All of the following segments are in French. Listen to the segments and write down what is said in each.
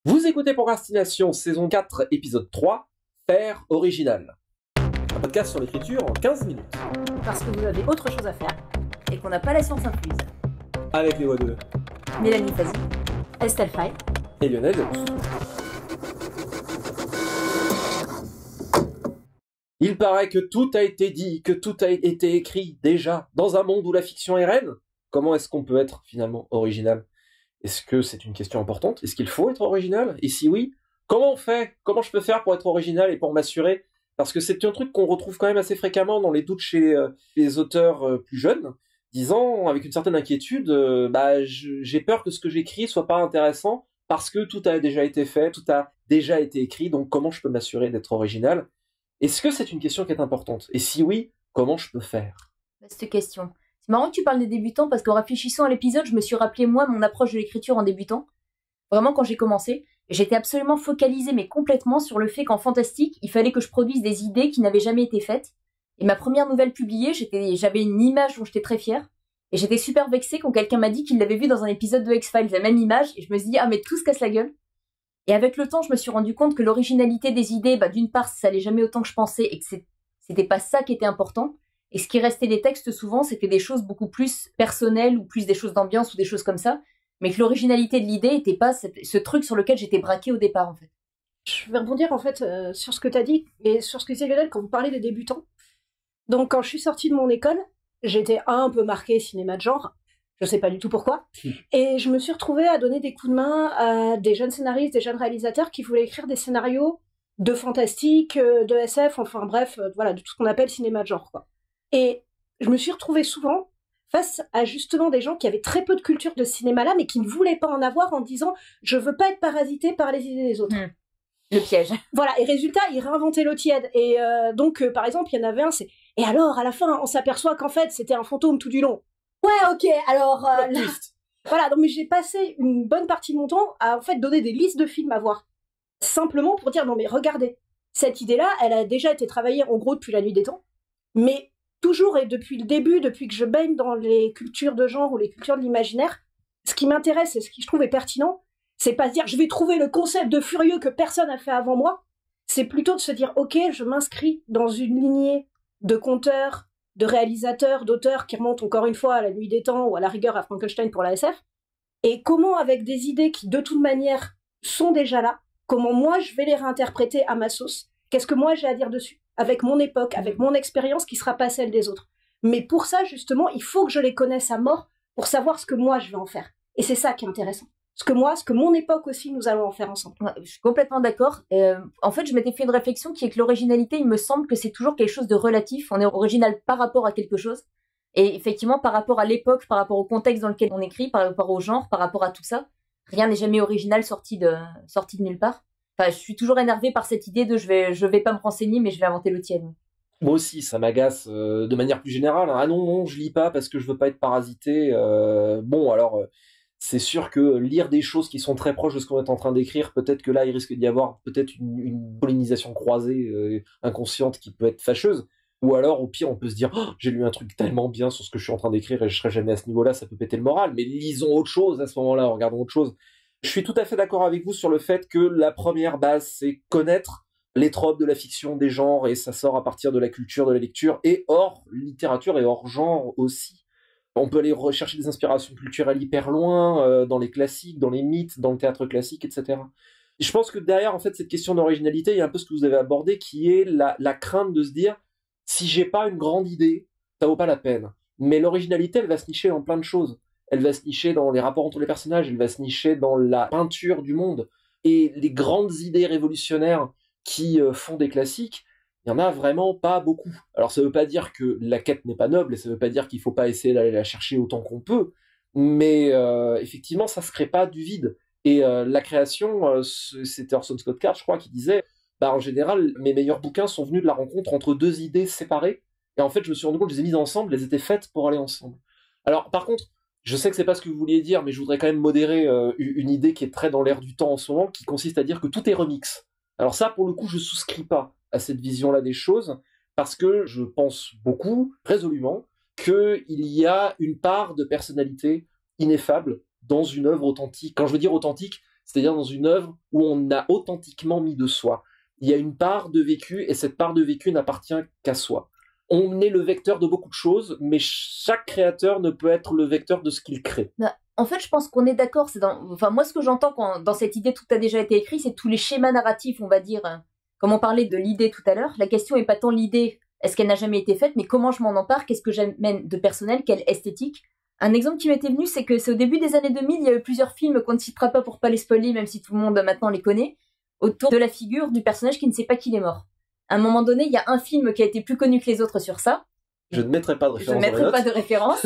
Vous écoutez Procrastination, saison 4, épisode 3, Faire original. Un podcast sur l'écriture en 15 minutes. Parce que vous avez autre chose à faire et qu'on n'a pas la science incluse. Avec les voix de Mélanie Fazi, Estelle Fay et Lionel Delous. Il paraît que tout a été dit, que tout a été écrit déjà, dans un monde où la fiction est reine. Comment est-ce qu'on peut être finalement original ? Est-ce que c'est une question importante ? Est-ce qu'il faut être original ? Et si oui, comment on fait ? Comment je peux faire pour être original et pour m'assurer ? Parce que c'est un truc qu'on retrouve quand même assez fréquemment dans les doutes chez les auteurs plus jeunes, disant avec une certaine inquiétude, j'ai peur que ce que j'écris soit pas intéressant parce que tout a déjà été fait, tout a déjà été écrit, donc comment je peux m'assurer d'être original ? Est-ce que c'est une question qui est importante ? Et si oui, comment je peux faire ? Cette question. C'est marrant que tu parles des débutants parce qu'en réfléchissant à l'épisode, je me suis rappelé moi mon approche de l'écriture en débutant. Vraiment quand j'ai commencé, j'étais absolument focalisée mais complètement sur le fait qu'en fantastique, il fallait que je produise des idées qui n'avaient jamais été faites. Et ma première nouvelle publiée, j'avais une image dont j'étais très fière. Et j'étais super vexée quand quelqu'un m'a dit qu'il l'avait vue dans un épisode de X-Files, la même image, et je me suis dit, ah mais tout se casse la gueule. Et avec le temps, je me suis rendu compte que l'originalité des idées, d'une part, ça allait jamais autant que je pensais et que c'était pas ça qui était important. Et ce qui restait des textes, souvent, c'était des choses beaucoup plus personnelles ou plus des choses d'ambiance ou des choses comme ça. Mais que l'originalité de l'idée était pas ce truc sur lequel j'étais braquée au départ, en fait. Je vais rebondir, en fait, sur ce que tu as dit et sur ce que disait Lionel quand vous parlez des débutants. Donc, quand je suis sortie de mon école, j'étais un peu marquée cinéma de genre. Je sais pas du tout pourquoi. Et je me suis retrouvée à donner des coups de main à des jeunes scénaristes, des jeunes réalisateurs qui voulaient écrire des scénarios de fantastique, de SF, enfin bref, voilà, de tout ce qu'on appelle cinéma de genre, quoi. Et je me suis retrouvée souvent face à justement des gens qui avaient très peu de culture de ce cinéma-là, mais qui ne voulaient pas en avoir en disant « je veux pas être parasité par les idées des autres ». Le piège. Voilà, et résultat, ils réinventaient l'eau tiède. Et donc, par exemple, il y en avait un, c'est « et alors, à la fin, on s'aperçoit qu'en fait, c'était un fantôme tout du long ». Ouais, ok, alors... là... Voilà, donc mais j'ai passé une bonne partie de mon temps à en fait donner des listes de films à voir. Simplement pour dire, non mais regardez, cette idée-là, elle a déjà été travaillée en gros depuis la nuit des temps, mais toujours et depuis le début, depuis que je baigne dans les cultures de genre ou les cultures de l'imaginaire, ce qui m'intéresse et ce qui je trouve est pertinent, c'est pas se dire je vais trouver le concept de furieux que personne n'a fait avant moi, c'est plutôt de se dire ok, je m'inscris dans une lignée de conteurs, de réalisateurs, d'auteurs qui remontent encore une fois à la nuit des temps ou à la rigueur à Frankenstein pour la SF, et comment avec des idées qui de toute manière sont déjà là, comment moi je vais les réinterpréter à ma sauce, qu'est-ce que moi j'ai à dire dessus, avec mon époque, avec mon expérience qui sera pas celle des autres. Mais pour ça justement, il faut que je les connaisse à mort pour savoir ce que moi je vais en faire. Et c'est ça qui est intéressant. Ce que mon époque aussi, nous allons en faire ensemble. Ouais, je suis complètement d'accord. En fait, je m'étais fait une réflexion qui est que l'originalité, il me semble que c'est toujours quelque chose de relatif. On est original par rapport à quelque chose. Et effectivement, par rapport à l'époque, par rapport au contexte dans lequel on écrit, par rapport au genre, par rapport à tout ça, rien n'est jamais original sorti de nulle part. Enfin, je suis toujours énervée par cette idée de je vais pas me renseigner, mais je vais inventer le tien. Moi aussi, ça m'agace de manière plus générale. Ah non, je lis pas parce que je veux pas être parasité. C'est sûr que lire des choses qui sont très proches de ce qu'on est en train d'écrire, peut-être que là, il risque d'y avoir peut-être une pollinisation croisée inconsciente qui peut être fâcheuse. Ou alors, au pire, on peut se dire oh, j'ai lu un truc tellement bien sur ce que je suis en train d'écrire et je serai jamais à ce niveau-là, ça peut péter le moral. Mais lisons autre chose à ce moment-là, regardons autre chose. Je suis tout à fait d'accord avec vous sur le fait que la première base, c'est connaître les tropes de la fiction, des genres, et ça sort à partir de la culture, de la lecture, et hors littérature et hors genre aussi. On peut aller rechercher des inspirations culturelles hyper loin, dans les classiques, dans les mythes, dans le théâtre classique, etc. Et je pense que derrière, en fait, cette question d'originalité, il y a un peu ce que vous avez abordé, qui est la crainte de se dire, si j'ai pas une grande idée, ça vaut pas la peine. Mais l'originalité, elle va se nicher dans plein de choses. Elle va se nicher dans les rapports entre les personnages, elle va se nicher dans la peinture du monde. Et les grandes idées révolutionnaires qui font des classiques, il y en a vraiment pas beaucoup. Alors ça veut pas dire que la quête n'est pas noble, et ça veut pas dire qu'il faut pas essayer d'aller la chercher autant qu'on peut, mais effectivement ça se crée pas du vide. Et la création, c'était Orson Scott Card, je crois, qui disait en général, mes meilleurs bouquins sont venus de la rencontre entre deux idées séparées, et en fait je me suis rendu compte que je les ai mises ensemble, elles étaient faites pour aller ensemble. Alors par contre, je sais que c'est pas ce que vous vouliez dire, mais je voudrais quand même modérer une idée qui est très dans l'air du temps en ce moment, qui consiste à dire que tout est remix. Alors ça, pour le coup, je souscris pas à cette vision-là des choses, parce que je pense beaucoup, résolument, qu'il y a une part de personnalité ineffable dans une œuvre authentique. Quand je veux dire authentique, c'est-à-dire dans une œuvre où on a authentiquement mis de soi. Il y a une part de vécu, et cette part de vécu n'appartient qu'à soi. On est le vecteur de beaucoup de choses, mais chaque créateur ne peut être le vecteur de ce qu'il crée. En fait, je pense qu'on est d'accord. Enfin, moi, ce que j'entends dans cette idée tout a déjà été écrit, c'est tous les schémas narratifs, on va dire. Comme on parlait de l'idée tout à l'heure, la question est pas tant l'idée, est-ce qu'elle n'a jamais été faite, mais comment je m'en empare, qu'est-ce que j'amène de personnel, quelle esthétique. Un exemple qui m'était venu, c'est que c'est au début des années 2000, il y a eu plusieurs films qu'on ne citera pas pour pas les spoiler, même si tout le monde maintenant les connaît, autour de la figure du personnage qui ne sait pas qu'il est mort. À un moment donné, il y a un film qui a été plus connu que les autres sur ça. Je ne mettrai pas de référence. Je ne mettrai pas de référence.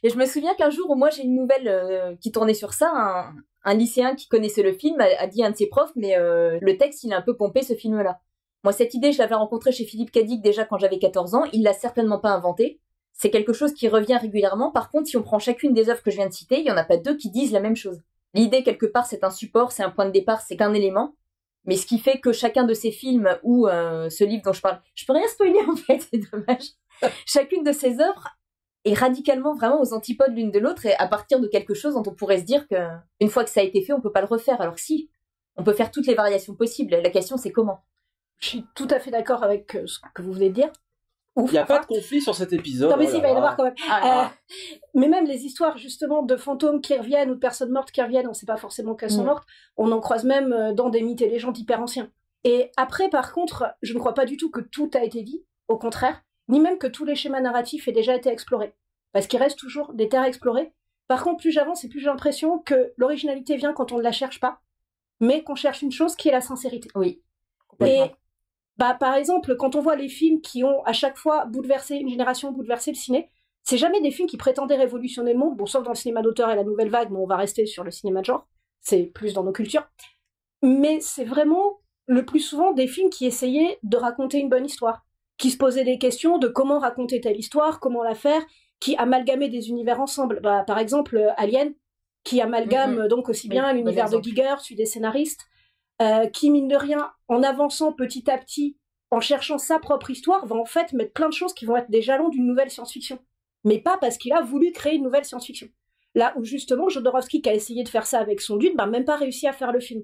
Et je me souviens qu'un jour, moi, j'ai une nouvelle qui tournait sur ça. Un lycéen qui connaissait le film a dit à un de ses profs, mais le texte, il a un peu pompé ce film-là. Moi, cette idée, je l'avais rencontrée chez Philippe Cadic déjà quand j'avais 14 ans. Il l'a certainement pas inventée. C'est quelque chose qui revient régulièrement. Par contre, si on prend chacune des œuvres que je viens de citer, il y en a pas deux qui disent la même chose. L'idée, quelque part, c'est un support, c'est un point de départ, c'est qu'un élément. Mais ce qui fait que chacun de ces films ou ce livre dont je parle, je peux rien spoiler en fait, c'est dommage. Chacune de ces œuvres est radicalement vraiment aux antipodes l'une de l'autre et à partir de quelque chose dont on pourrait se dire que une fois que ça a été fait, on peut pas le refaire. Alors si, on peut faire toutes les variations possibles. La question c'est comment. Je suis tout à fait d'accord avec ce que vous venez de dire. Il n'y a pas de conflit sur cet épisode. Non mais si, il va y en avoir quand même. Mais même les histoires justement de fantômes qui reviennent ou de personnes mortes qui reviennent, on ne sait pas forcément qu'elles sont mortes, on en croise même dans des mythes et légendes hyper anciens. Et après, par contre, je ne crois pas du tout que tout a été dit, au contraire, ni même que tous les schémas narratifs aient déjà été explorés. Parce qu'il reste toujours des terres explorées. Par contre, plus j'avance et plus j'ai l'impression que l'originalité vient quand on ne la cherche pas, mais qu'on cherche une chose qui est la sincérité. Oui. Et par exemple, quand on voit les films qui ont à chaque fois bouleversé une génération, bouleversé le ciné, c'est jamais des films qui prétendaient révolutionner le monde, bon, sauf dans le cinéma d'auteur et la nouvelle vague, mais on va rester sur le cinéma de genre, c'est plus dans nos cultures. Mais c'est vraiment, le plus souvent, des films qui essayaient de raconter une bonne histoire, qui se posaient des questions de comment raconter telle histoire, comment la faire, qui amalgamaient des univers ensemble. Par exemple, Alien, qui amalgame donc aussi bien l'univers de Giger, celui des scénaristes, qui, mine de rien, en avançant petit à petit, en cherchant sa propre histoire, va en fait mettre plein de choses qui vont être des jalons d'une nouvelle science-fiction. Mais pas parce qu'il a voulu créer une nouvelle science-fiction. Là où justement, Jodorowsky, qui a essayé de faire ça avec son Dune, n'a même pas réussi à faire le film.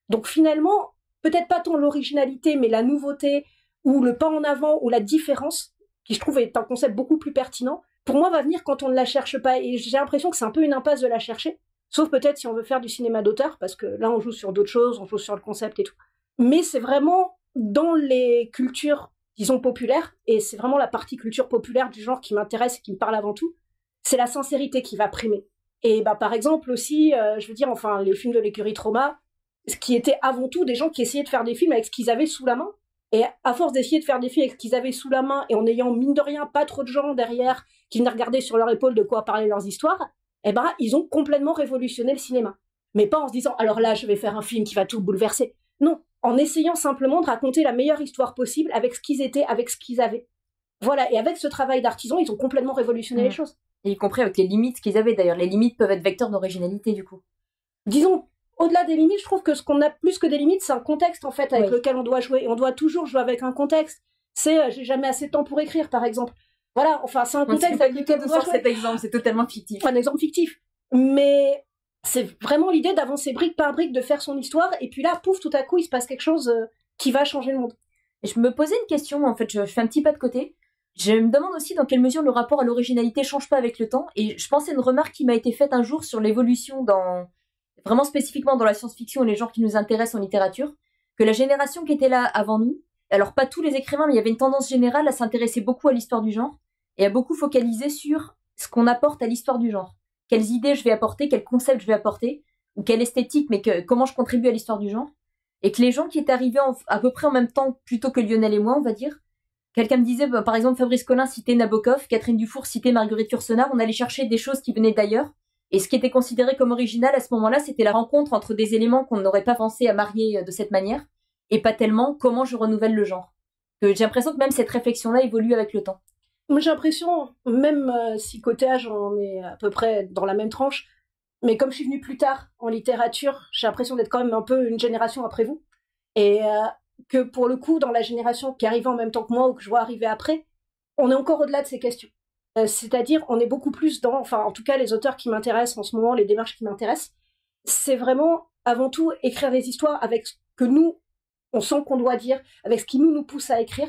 Donc finalement, peut-être pas tant l'originalité, mais la nouveauté, ou le pas en avant, ou la différence, qui je trouve est un concept beaucoup plus pertinent, pour moi va venir quand on ne la cherche pas. Et j'ai l'impression que c'est un peu une impasse de la chercher. Sauf peut-être si on veut faire du cinéma d'auteur, parce que là on joue sur d'autres choses, on joue sur le concept et tout. Mais c'est vraiment dans les cultures, disons, populaires, et c'est vraiment la partie culture populaire du genre qui m'intéresse et qui me parle avant tout, c'est la sincérité qui va primer. Et par exemple aussi, je veux dire, enfin, les films de l'écurie Trauma, ce qui était avant tout des gens qui essayaient de faire des films avec ce qu'ils avaient sous la main, et à force d'essayer de faire des films avec ce qu'ils avaient sous la main, et en ayant, mine de rien, pas trop de gens derrière qui venaient regarder sur leur épaule de quoi parler leurs histoires, ils ont complètement révolutionné le cinéma. Mais pas en se disant, alors là, je vais faire un film qui va tout bouleverser. Non, en essayant simplement de raconter la meilleure histoire possible avec ce qu'ils étaient, avec ce qu'ils avaient. Voilà, et avec ce travail d'artisan, ils ont complètement révolutionné les choses. Et y compris avec les limites qu'ils avaient d'ailleurs. Les limites peuvent être vecteurs d'originalité du coup. Disons, au-delà des limites, je trouve que ce qu'on a plus que des limites, c'est un contexte en fait avec lequel on doit jouer. Et on doit toujours jouer avec un contexte. C'est j'ai jamais assez de temps pour écrire, par exemple. Voilà, enfin, c'est un contexte avec lequel on doit jouer. Cet exemple, c'est totalement fictif. Un exemple fictif. Mais c'est vraiment l'idée d'avancer brique par brique, de faire son histoire, et puis là, pouf, tout à coup, il se passe quelque chose qui va changer le monde. Et je me posais une question, en fait, je fais un petit pas de côté. Je me demande aussi dans quelle mesure le rapport à l'originalité change pas avec le temps, et je pensais à une remarque qui m'a été faite un jour sur l'évolution vraiment spécifiquement dans la science-fiction et les genres qui nous intéressent en littérature, que la génération qui était là avant nous, alors pas tous les écrivains, mais il y avait une tendance générale à s'intéresser beaucoup à l'histoire du genre, et à beaucoup focaliser sur ce qu'on apporte à l'histoire du genre. Quelles idées je vais apporter, quels concepts je vais apporter, ou quelle esthétique, mais comment je contribue à l'histoire du genre. Et que les gens qui étaient arrivés à peu près en même temps, plutôt que Lionel et moi, on va dire, quelqu'un me disait, par exemple, Fabrice Collin citait Nabokov, Catherine Dufour citait Marguerite Yourcenar, on allait chercher des choses qui venaient d'ailleurs, et ce qui était considéré comme original à ce moment-là, c'était la rencontre entre des éléments qu'on n'aurait pas pensé à marier de cette manière, et pas tellement comment je renouvelle le genre. J'ai l'impression que même cette réflexion-là évolue avec le temps. Moi, j'ai l'impression, même si côté âge, on est à peu près dans la même tranche, mais comme je suis venue plus tard en littérature, j'ai l'impression d'être quand même un peu une génération après vous. Et que pour le coup, dans la génération qui arrivait en même temps que moi ou que je vois arriver après, on est encore au-delà de ces questions. C'est-à-dire, on est beaucoup plus dans, enfin, en tout cas, les auteurs qui m'intéressent en ce moment, les démarches qui m'intéressent, c'est vraiment avant tout écrire des histoires avec ce que nous, on sent qu'on doit dire, avec ce qui nous pousse à écrire,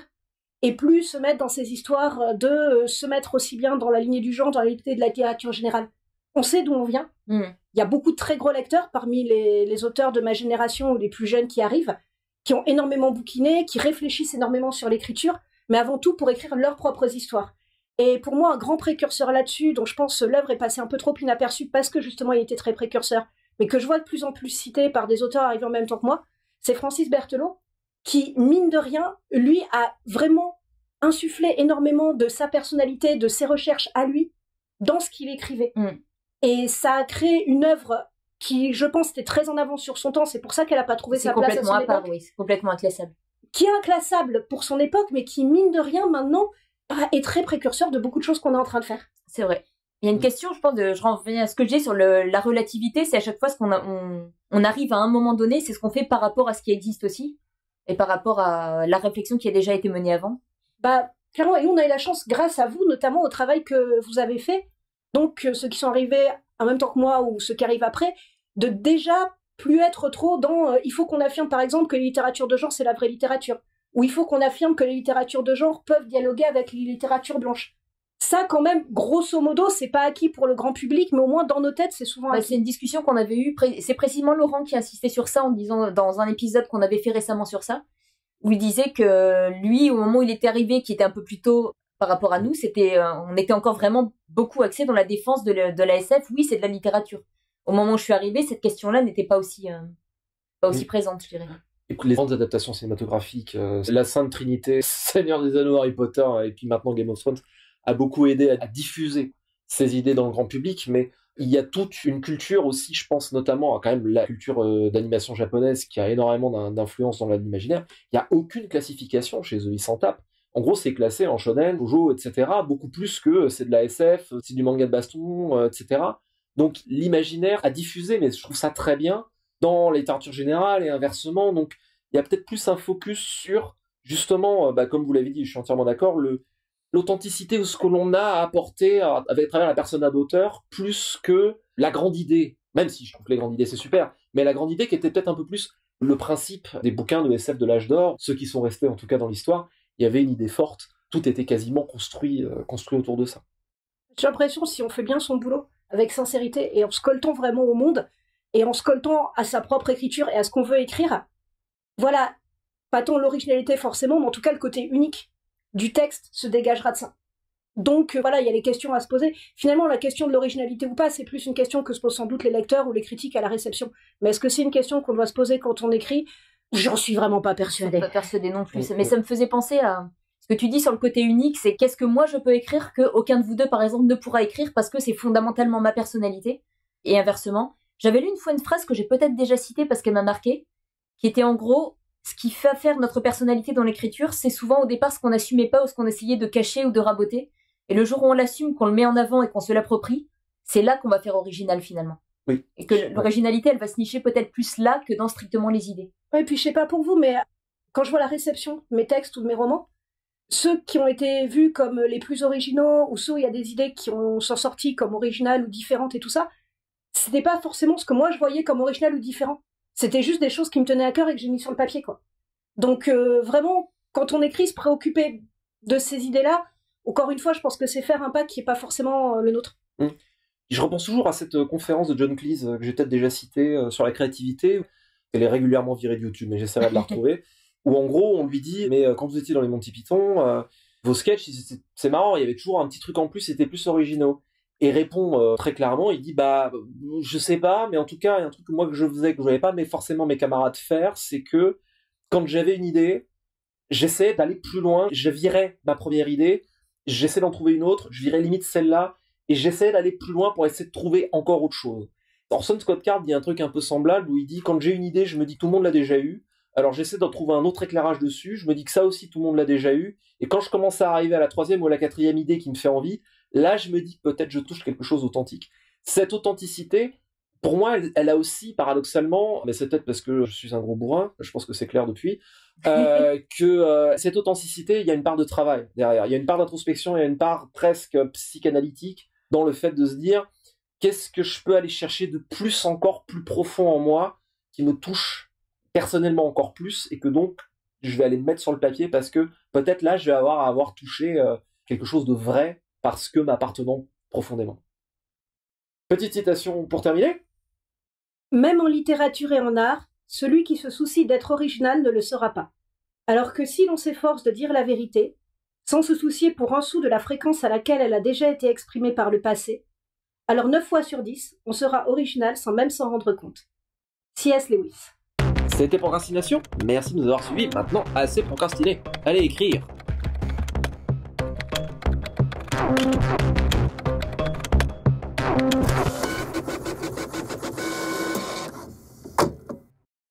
et plus se mettre dans ces histoires de se mettre aussi bien dans la lignée du genre, dans la lignée de la littérature générale. On sait d'où on vient. Il y a beaucoup de très gros lecteurs parmi les auteurs de ma génération ou les plus jeunes qui arrivent, qui ont énormément bouquiné, qui réfléchissent énormément sur l'écriture, mais avant tout pour écrire leurs propres histoires. Et pour moi, un grand précurseur là-dessus, dont je pense l'œuvre est passée un peu trop inaperçue parce que justement il était très précurseur, mais que je vois de plus en plus cité par des auteurs arrivés en même temps que moi, c'est Francis Berthelot, qui, mine de rien, lui a vraiment insufflé énormément de sa personnalité, de ses recherches à lui, dans ce qu'il écrivait. Et ça a créé une œuvre qui, je pense, était très en avance sur son temps. C'est pour ça qu'elle n'a pas trouvé sa place à son époque. Oui, c'est complètement inclassable. Qui est inclassable pour son époque, mais qui, mine de rien, maintenant, est très précurseur de beaucoup de choses qu'on est en train de faire. C'est vrai. Il y a une question, je pense, je reviens à ce que j'ai sur la relativité, c'est à chaque fois ce on arrive à un moment donné, c'est ce qu'on fait par rapport à ce qui existe aussi, et par rapport à la réflexion qui a déjà été menée avant. Clairement, et nous, on a eu la chance, grâce à vous, notamment au travail que vous avez fait, donc ceux qui sont arrivés en même temps que moi ou ceux qui arrivent après, de déjà plus être trop dans il faut qu'on affirme par exemple que les littératures de genre c'est la vraie littérature, ou il faut qu'on affirme que les littératures de genre peuvent dialoguer avec les littératures blanches. Ça quand même, grosso modo, c'est pas acquis pour le grand public, mais au moins dans nos têtes c'est souvent acquis. C'est une discussion qu'on avait eue, c'est précisément Laurent qui insistait sur ça en disant dans un épisode qu'on avait fait récemment sur ça, où il disait que lui, au moment où il était arrivé, qui était un peu plus tôt par rapport à nous, on était encore vraiment beaucoup axé dans la défense de la SF. Oui, c'est de la littérature. Au moment où je suis arrivée, cette question-là n'était pas aussi présente, je dirais. Et les grandes adaptations cinématographiques, la Sainte Trinité, Seigneur des Anneaux, Harry Potter, et puis maintenant Game of Thrones, a beaucoup aidé à diffuser ces idées dans le grand public, mais il y a toute une culture aussi, je pense notamment à quand même la culture d'animation japonaise qui a énormément d'influence dans l'imaginaire. Il n'y a aucune classification chez eux, ils s'en tapent. En gros, c'est classé en shonen, shoujo, etc., beaucoup plus que c'est de la SF, c'est du manga de baston, etc. Donc l'imaginaire a diffusé, mais je trouve ça très bien, dans la littérature générale et inversement. Donc il y a peut-être plus un focus sur, justement, comme vous l'avez dit, je suis entièrement d'accord, l'authenticité ou ce que l'on a à apporter à travers la persona d'auteur, plus que la grande idée. Même si je trouve que les grandes idées c'est super, mais la grande idée qui était peut-être un peu plus le principe des bouquins de SF de l'âge d'or, ceux qui sont restés en tout cas dans l'histoire, il y avait une idée forte, tout était quasiment construit autour de ça. J'ai l'impression, si on fait bien son boulot, avec sincérité, et en se coltant vraiment au monde, et en se coltant à sa propre écriture et à ce qu'on veut écrire, voilà, pas tant l'originalité forcément, mais en tout cas le côté unique du texte se dégagera de ça. Donc voilà, il y a les questions à se poser. Finalement, la question de l'originalité ou pas, c'est plus une question que se posent sans doute les lecteurs ou les critiques à la réception. Mais est-ce que c'est une question qu'on doit se poser quand on écrit ? J'en suis vraiment pas persuadée. Pas persuadée non plus. Mais ça me faisait penser à ce que tu dis sur le côté unique, c'est qu'est-ce que moi je peux écrire que aucun de vous deux, par exemple, ne pourra écrire parce que c'est fondamentalement ma personnalité. Et inversement, j'avais lu une fois une phrase que j'ai peut-être déjà citée parce qu'elle m'a marquée, qui était en gros, ce qui fait faire notre personnalité dans l'écriture, c'est souvent au départ ce qu'on n'assumait pas ou ce qu'on essayait de cacher ou de raboter. Et le jour où on l'assume, qu'on le met en avant et qu'on se l'approprie, c'est là qu'on va faire original finalement. Oui. Et que l'originalité, elle va se nicher peut-être plus là que dans strictement les idées. Et puis je sais pas pour vous, mais quand je vois la réception de mes textes ou de mes romans, ceux qui ont été vus comme les plus originaux, ou ceux où il y a des idées qui sont sorties comme originales ou différentes et tout ça, c'était pas forcément ce que moi je voyais comme original ou différent. C'était juste des choses qui me tenaient à cœur et que j'ai mis sur le papier, quoi. Donc vraiment, quand on écrit, se préoccuper de ces idées-là, encore une fois, je pense que c'est faire un pas qui est pas forcément le nôtre. Je repense toujours à cette conférence de John Cleese que j'ai peut-être déjà citée sur la créativité. Elle est régulièrement virée de YouTube, mais j'essaierai de la retrouver. Où en gros, on lui dit, mais quand vous étiez dans les Monty Python, vos sketchs, c'est marrant, il y avait toujours un petit truc en plus, c'était plus originaux. Et répond très clairement, il dit, je sais pas, mais en tout cas, il y a un truc que moi que je faisais, que je voyais pas, mais forcément mes camarades faire, c'est que quand j'avais une idée, j'essaie d'aller plus loin, je virais ma première idée, j'essaie d'en trouver une autre, je virais limite celle-là, et j'essaie d'aller plus loin pour essayer de trouver encore autre chose. Orson Scott Card dit un truc un peu semblable où il dit quand j'ai une idée, je me dis que tout le monde l'a déjà eu, alors j'essaie d'en trouver un autre éclairage dessus, je me dis que ça aussi tout le monde l'a déjà eu, et quand je commence à arriver à la troisième ou à la quatrième idée qui me fait envie, là je me dis que peut-être je touche quelque chose d'authentique. Cette authenticité, pour moi, elle a aussi, paradoxalement, mais c'est peut-être parce que je suis un gros bourrin, je pense que c'est clair depuis, que cette authenticité, il y a une part de travail derrière, il y a une part d'introspection, il y a une part presque psychanalytique dans le fait de se dire qu'est-ce que je peux aller chercher de plus encore plus profond en moi qui me touchent personnellement encore plus et que donc je vais aller me mettre sur le papier parce que peut-être là je vais avoir touché quelque chose de vrai parce que m'appartenant profondément. Petite citation pour terminer. Même en littérature et en art, celui qui se soucie d'être original ne le sera pas. Alors que si l'on s'efforce de dire la vérité, sans se soucier pour un sou de la fréquence à laquelle elle a déjà été exprimée par le passé, alors 9 fois sur 10, on sera original sans même s'en rendre compte. C.S. Lewis. C'était Procrastination. Merci de nous avoir suivis. Maintenant, assez procrastiné. Allez écrire.